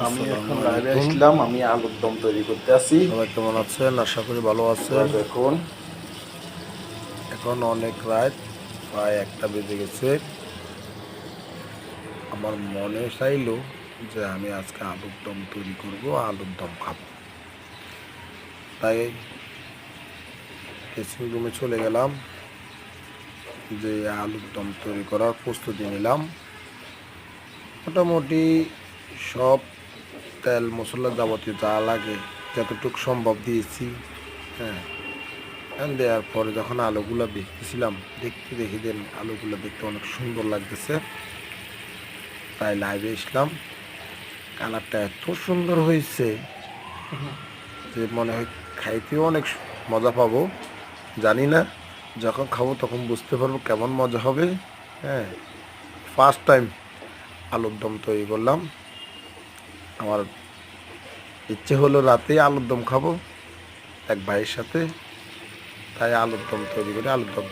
আমি আসসালামু এখন লাইভে আলাইকুম। আসলাম, আমি আলুর দম তৈরি করতে আছি। সবাই কেমন আছেন? আশা করি ভালো আছেন। আপনারা দেখুন, এখন অনেক রাত, প্রায় 1টা বেজে গেছে। আমার মনে চাইলো যে আমি আজকে আলুর দম তৈরি করব, আলুর দম খাবো। তাই ড্রেসিং রুমে চলে গেলাম, যে আলুর দম তৈরি করার প্রস্তুতি নিলাম। মোটামুটি সব তেল মশলা যাবতীয় যা লাগে যতটুকু সম্ভব দিয়েছি। হ্যাঁ, দেওয়ার পরে যখন আলুগুলো দেখতেছিলাম, দেখি দেন আলুগুলো দেখতে অনেক সুন্দর লাগতেছে। তাই লাইভে আসলাম। কালারটা এত সুন্দর হয়েছে যে মনে হয় খাইতেও অনেক মজা পাবো। জানি না, যখন খাবো তখন বুঝতে পারবো কেমন মজা হবে। হ্যাঁ, ফার্স্ট টাইম আলুর দম তৈরি করলাম। আমার ইচ্ছে হলো রাতেই আলুর দম খাবো এক ভাইয়ের সাথে। তাই আলুর দম তৈরি করে আলুর দম